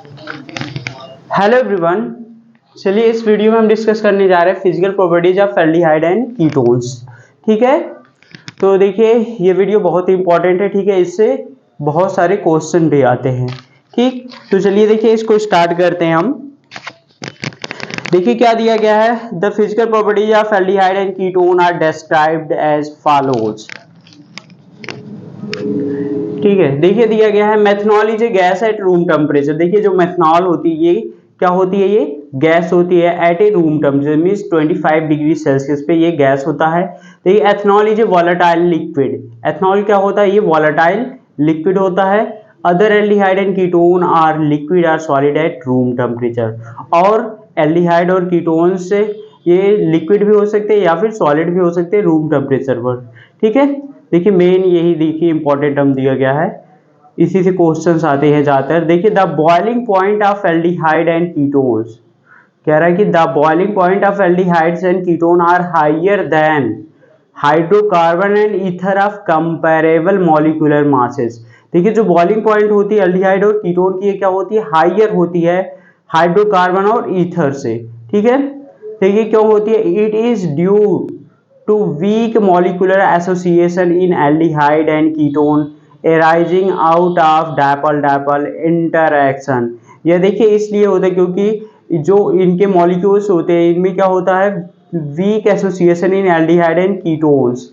Hello everyone. चलिए इस video में हम डिस्कस करने जा रहे हैं physical properties of aldehyde and ketones. ठीक है, तो देखिए ये वीडियो बहुत ही इंपॉर्टेंट है। ठीक है, इससे बहुत सारे क्वेश्चन भी आते हैं। ठीक, तो चलिए देखिए इसको स्टार्ट करते हैं हम। देखिए क्या दिया गया है, the physical properties of aldehyde and ketone are described as follows. ठीक है, देखिए दिया गया है methanol is a gas at room temperature. देखिए जो मेथनॉल होती है ये क्या होती है, ये गैस होती है at a room temperature means 25 degree Celsius पे ये गैस होता है। देखिए ethanol is a volatile liquid. Ethanol क्या होता है, ये वॉलेटाइल लिक्विड होता है। Other aldehyde and ketone are liquid or solid at room temperature. और एल्डिहाइड और कीटोन से ये लिक्विड भी हो सकते हैं या फिर सॉलिड भी हो सकते हैं रूम टेम्परेचर पर। ठीक है, देखिए मेन यही देखिए इंपॉर्टेंट टर्म दिया गया है, इसी से क्वेश्चंस आते हैं ज्यादातर। देखिए the boiling point of aldehyde and ketones, कह रहा है कि the boiling point of aldehydes and ketone are higher than hydrocarbon and ether of comparable molecular masses. देखिए जो बॉइलिंग पॉइंट होती है एल्डिहाइड और कीटोन की, ये क्या होती है, हायर होती है हाइड्रोकार्बन और ईथर से। ठीक है, देखिए क्यों होती है, it is due to weak molecular association in aldehyde and ketone arising out of dipole-dipole interaction। यह देखिए इसलिए होता है क्योंकि जो इनके मॉलिक्यूल्स होते हैं इनमें क्या होता है, weak association in aldehyde and ketones.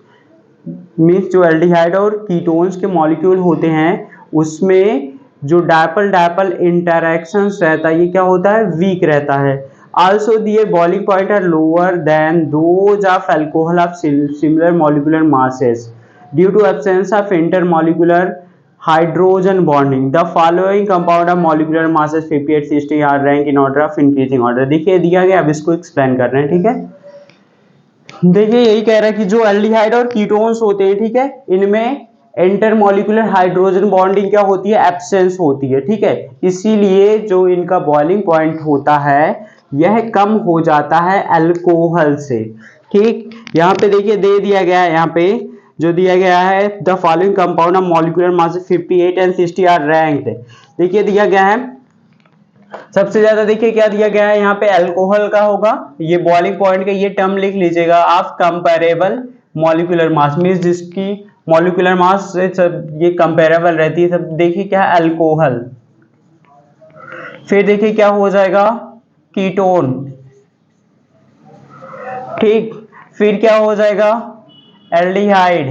Means जो एल्डिहाइड और कीटोन्स के मॉलिक्यूल होते हैं उसमें जो डायपल डायपल इंटरैक्शंस रहता है ये क्या होता है, वीक रहता है। Also their boiling point are lower than those of alcohol of similar molecular masses due to absence of intermolecular hydrogen bonding. The following compound of molecular masses 58, 60 are ranked in order of increasing order। देखिए दिया गया, अब इसको explain कर रहे हैं। ठीक है, देखिए यही कह रहा है कि जो एल्डिहाइड और कीटोन्स होते हैं, ठीक है, इनमें इंटरमॉलिक्यूलर हाइड्रोजन बॉन्डिंग क्या होती है, एब्सेंस होती है। ठीक है, इसीलिए जो इनका बॉइलिंग पॉइंट होता है यह कम हो जाता है अल्कोहल से। ठीक, यहाँ पे देखिए दे दिया गया है, यहाँ पे जो दिया गया है the following compound of molecular mass 58 and 60 are ranked. देखिए दिया गया है सबसे ज्यादा, देखिए क्या दिया गया है यहाँ पे, अल्कोहल का होगा। ये बॉइलिंग पॉइंट का ये टर्म लिख लीजिएगा, of comparable molecular mass means जिसकी मॉलिक्यूलर मास से सब ये कंपेरेबल रहती है, सब देखिए क्या है, अल्कोहल। फिर देखिए क्या हो जाएगा, कीटोन। ठीक, फिर क्या हो जाएगा, एल्डिहाइड।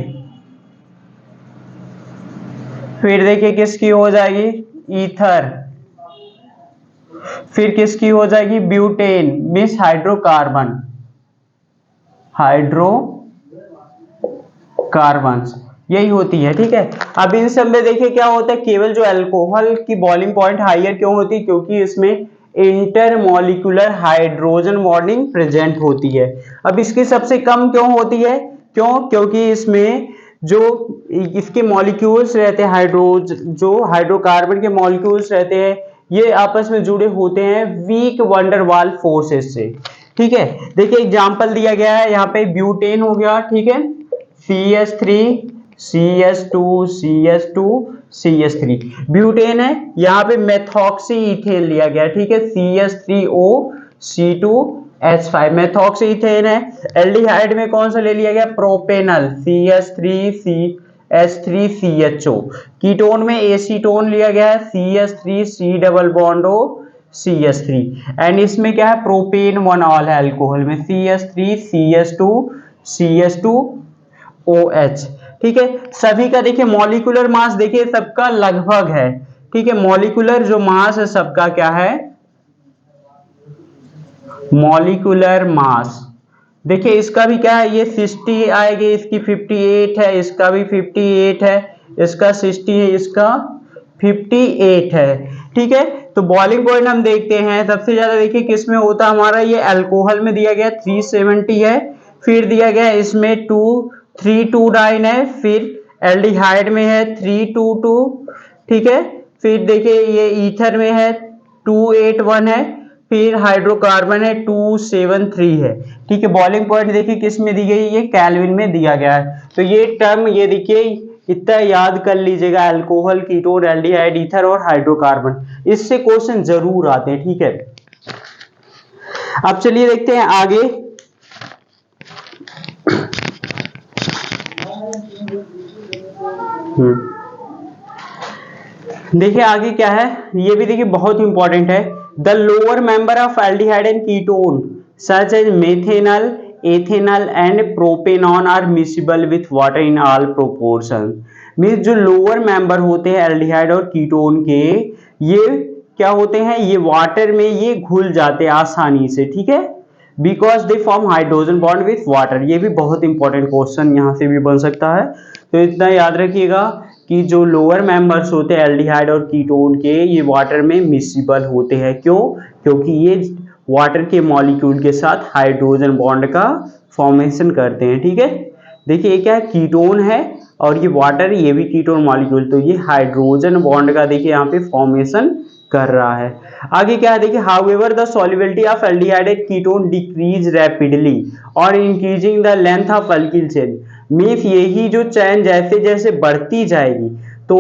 फिर देखिए किसकी हो जाएगी, ईथर। फिर किसकी हो जाएगी, ब्यूटेन मीन्स हाइड्रोकार्बन, हाइड्रोकार्बन्स यही होती है। ठीक है, अब इन सब में देखिए क्या होता है, केवल जो अल्कोहल की बॉइलिंग पॉइंट हायर क्यों होती है, क्योंकि इसमें इंटरमॉलिक्यूलर हाइड्रोजन बॉन्डिंग प्रेजेंट होती है। अब इसकी सबसे कम क्यों होती है, क्योंकि इसमें जो इसके मॉलिक्यूल्स रहते हैं, जो हाइड्रोकार्बन के मॉलिक्यूल्स रहते हैं ये आपस में जुड़े होते हैं वीक वंडर वाल फोर्सेस से। ठीक है, देखिए एग्जांपल दिया गया है यहाँ पे, ब्यूटेन हो गया, ठीक है, CH3 CH2 CH2 CH3 butane है। यहाँ पे मेथॉक्सी इथेन लिया गया, ठीक है, CH3O C2H5 मेथॉक्सी इथेन है। एल्डिहाइड में कौन सा ले लिया गया, प्रोपेनल CH3CH3CHO। कीटोन में एसीटोन लिया गया है, CH3C double bond O CH3। And इसमें क्या है, प्रोपेन वन ऑल है अल्कोहल में, CH3CH2CH2OH। ठीक है, सभी का देखिए मॉलिक्यूलर मास देखिए सबका लगभग है। ठीक है, मॉलिक्यूलर जो मास है सबका क्या है, मॉलिक्यूलर मास देखिए इसका भी क्या है, ये 60 आएगी, इसकी 58 है, इसका भी 58 है, इसका 60 है, इसका 58 है। ठीक है, तो बॉइलिंग पॉइंट हम देखते हैं सबसे ज्यादा देखिए किस में होता है हमारा, ये अल्कोहल में दिया गया 370 है। फिर दिया गया इसमें 329 है। फिर एल्डिहाइड में है 322। ठीक है, फिर देखिए ये ईथर में है 281 है। फिर हाइड्रोकार्बन है 273 है। ठीक है, बॉइलिंग पॉइंट देखिए किस में दी गई, ये केल्विन में दिया गया है। तो ये टर्म ये देखिए इतना याद कर लीजिएगा, अल्कोहल, कीटोन, एल्डिहाइड, ईथर और हाइड्रोकार्बन, इससे क्वेश्चन जरूर आते हैं, ठीक है। अब चलिए देखते हैं आगे। देखिए आगे क्या है, ये भी देखिए बहुत इंपॉर्टेंट है। The lower member of aldehyde and ketone such as methanol, ethanol and propanone are miscible with water in all proportion. Means जो लोअर मेंबर होते हैं एल्डिहाइड और कीटोन के, ये क्या होते हैं, ये वाटर में ये घुल जाते हैं आसानी से, ठीक है, because they form hydrogen bond with water. ये भी बहुत इंपॉर्टेंट क्वेश्चन यहाँ से भी बन सकता है, तो इतना याद रखिएगा कि जो लोअर मेंबर्स होते हैं एल्डिहाइड और कीटोन के, ये वाटर में मिसिबल होते हैं। क्यों? क्योंकि ये वाटर के मॉलिक्यूल के साथ हाइड्रोजन बॉन्ड का फॉर्मेशन करते हैं, ठीक है। देखिए ये क्या है, कीटोन है और ये वाटर, ये भी कीटोन मॉलिक्यूल, तो ये हाइड्रोजन बॉन्ड का देखिए यहाँ पे फॉर्मेशन कर रहा है। आगे क्या है देखिए, however the solubility of aldehyde and ketone decrease rapidly और increasing the length of alkyl chain. Means यही जो चैन जैसे जैसे बढ़ती जाएगी तो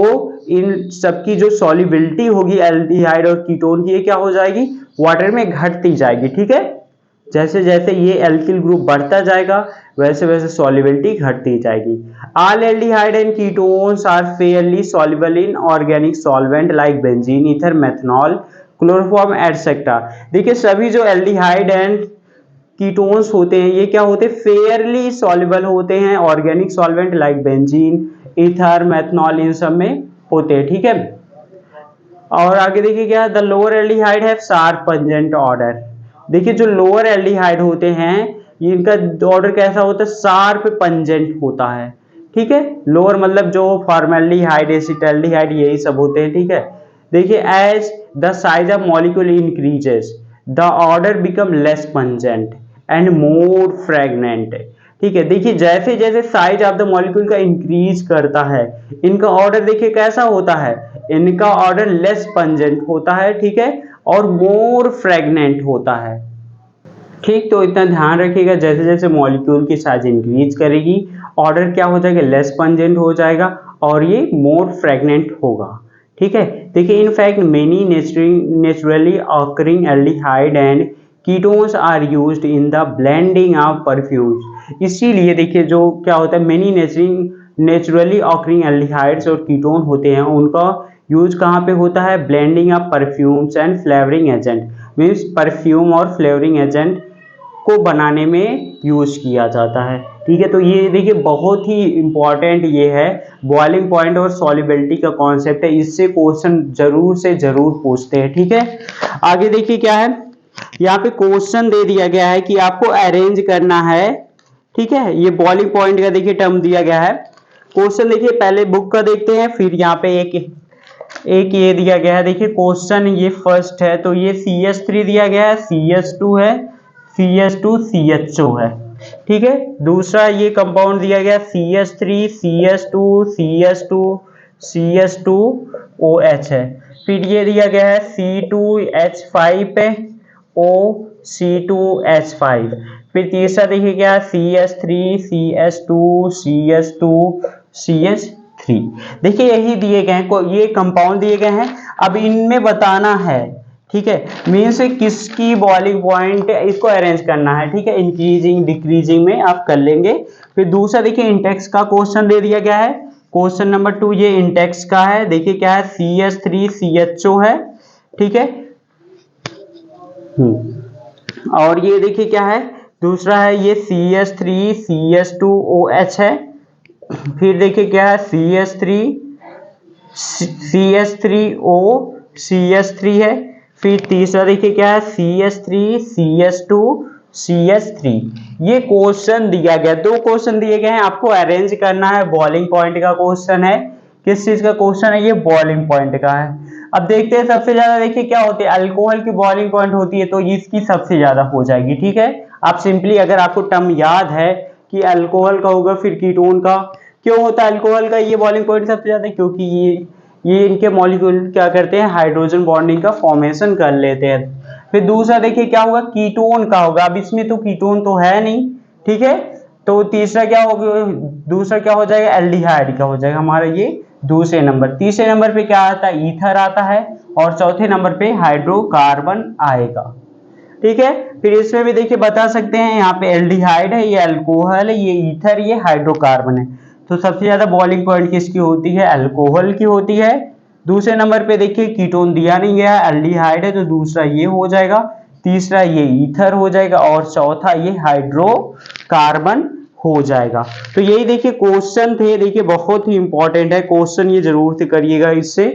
इन सबकी जो सॉल्युबिलिटी होगी एल्डिहाइड और कीटोन की, ये क्या हो जाएगी, वाटर में घटती जाएगी, ठीक है। जैसे जैसे ये एल्किल ग्रुप बढ़ता जाएगा वैसे वैसे सॉल्युबिलिटी घटती जाएगी। All aldehyde and ketones are fairly soluble in organic solvent like benzene, ether, methanol, chloroform etcetera. देखिए सभी जो एल्डिहाइड एंड कीटोन्स होते हैं ये क्या होते हैं, फेयरली सॉल्युबल होते हैं organic solvent like benzene, ether, methanol, इन सब में होते हैं, ठीक है। और आगे देखिए क्या है, the lower aldehyde have sharp pungent order. देखिए जो लोअर एल्डिहाइड होते हैं इनका ऑर्डर कैसा होता है, शार्प पंजेंट होता है, ठीक है। लोअर मतलब जो फॉर्मेल्डिहाइड, एसिटाल्डिहाइड, यही सब होते हैं, ठीक है। देखिए as the size of molecule increases the order become less pungent and more fragrant, ठीक है। देखिए जैसे जैसे साइज ऑफ द मॉलिक्यूल का इंक्रीज करता है इनका ऑर्डर देखिए कैसा होता है, इनका ऑर्डर लेस पंजेंट होता है, ठीक है, और मोर फ्रेगनेंट होता है, ठीक। तो इतना ध्यान रखिएगा, जैसे जैसे मॉलिक्यूल की साइज इंक्रीज करेगी ऑर्डर क्या हो जाएगा, लेस पंजेंट हो जाएगा और ये मोर फ्रेगनेंट होगा, ठीक है। देखिए in fact many naturally occurring aldehyde and ketones are used in the blending of perfumes. इसीलिए देखिए जो क्या होता है, मेनी नेचुरली ऑकरिंग एल्डिहाइड्स और कीटोन होते हैं उनका यूज कहाँ पे होता है, blending of perfumes and flavouring agent. Means perfume और फ्लेवरिंग एजेंट को बनाने में यूज किया जाता है, ठीक है। तो ये देखिए बहुत ही इंपॉर्टेंट ये है, बॉइलिंग पॉइंट और सॉल्युबिलिटी का कॉन्सेप्ट है, इससे क्वेश्चन जरूर से जरूर पूछते हैं, ठीक है। आगे देखिए क्या है, यहाँ पे क्वेश्चन दे दिया गया है कि आपको अरेंज करना है, ठीक है। ये बॉइलिंग पॉइंट का देखिए टर्म दिया गया है। क्वेश्चन देखिए पहले बुक का देखते हैं, फिर यहाँ पे एक ये दिया गया है। देखिए क्वेश्चन ये फर्स्ट है, तो ये CH3 दिया गया है, CH2 है, CH2 CHO है, ठीक है। दूसरा ये कंपाउंड दिया गया CH3 CH2 CH2 CH2OH है। फिर ये दिया गया है C2H5 पे O C2H5। फिर तीसरा देखिए क्या, CH3 CH2 CH2 CH3। देखिए यही दिए गए हैं, ये कंपाउंड दिए गए हैं, अब इनमें बताना है, ठीक है। मीन्स किसकी बॉइलिंग पॉइंट इसको अरेंज करना है, ठीक है, इंक्रीजिंग डिक्रीजिंग में आप कर लेंगे। फिर दूसरा देखिए इंडेक्स का क्वेश्चन दे दिया गया है, क्वेश्चन नंबर 2 ये इंडेक्स का है। देखिए क्या है, CH3 CHO है, ठीक है। और ये देखिए क्या है, दूसरा है ये CH3 CH2OH है। फिर देखिए क्या है, CH3O CH3 है। फिर तीसरा देखिए क्या है, CH3 CH2 CH3। ये क्वेश्चन दिया गया, दो क्वेश्चन दिए गए हैं, आपको अरेंज करना है। बॉइलिंग पॉइंट का क्वेश्चन है, किस चीज का क्वेश्चन है, ये बॉइलिंग पॉइंट का है। अब देखते हैं सबसे ज्यादा देखिए क्या होती है, अल्कोहल की बॉइलिंग पॉइंट होती है तो इसकी सबसे ज्यादा हो जाएगी, ठीक है। आप सिंपली अगर आपको टर्म याद है कि अल्कोहल का होगा फिर कीटोन का, क्यों होता है अल्कोहल का ये बॉइलिंग पॉइंट सबसे ज्यादा, क्योंकि ये इनके मॉलिक्यूल क्या करते हैं, हाइड्रोजन बॉन्डिंग का फॉर्मेशन कर लेते हैं। फिर दूसरा देखिए क्या होगा, कीटोन का होगा। अब इसमें तो कीटोन तो है नहीं, ठीक है, तो तीसरा क्या होगा, दूसरा क्या हो जाएगा, एल्डिहाइड का हो जाएगा हमारा ये दूसरे नंबर। तीसरे नंबर पे क्या आता है, ईथर आता है, और चौथे नंबर पे हाइड्रोकार्बन आएगा। ठीक है, फिर इसमें भी देखिए बता सकते हैं, यहाँ पे एल्डिहाइड है, ये अल्कोहल है, ये ईथर, ये हाइड्रोकार्बन है। तो सबसे ज्यादा बॉइलिंग पॉइंट किसकी होती है, अल्कोहल की होती है। दूसरे नंबर पे देखिए कीटोन दिया नहीं गया, एल्डिहाइड है, तो दूसरा ये हो जाएगा, तीसरा ये ईथर हो जाएगा, और चौथा ये हाइड्रोकार्बन हो जाएगा। तो यही देखिए क्वेश्चन थे, देखिए बहुत ही इंपॉर्टेंट है क्वेश्चन, ये जरूर से करिएगा इससे,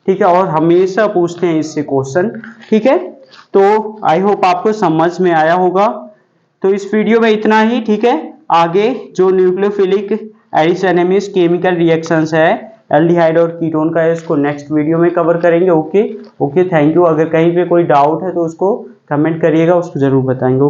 ठीक है, और हमेशा पूछते हैं इससे क्वेश्चन। ठीक है, तो आई होप आपको समझ में आया होगा। तो इस वीडियो में इतना ही, ठीक है। आगे जो न्यूक्लियोफिलिक एडिशन केमिकल रिएक्शंस है एल्डिहाइड और कीटोन का है, इसको नेक्स्ट वीडियो में कवर करेंगे। Okay, thank you. अगर कहीं पे कोई डाउट है तो उसको कमेंट करिएगा, उसको जरूर बताएंगे।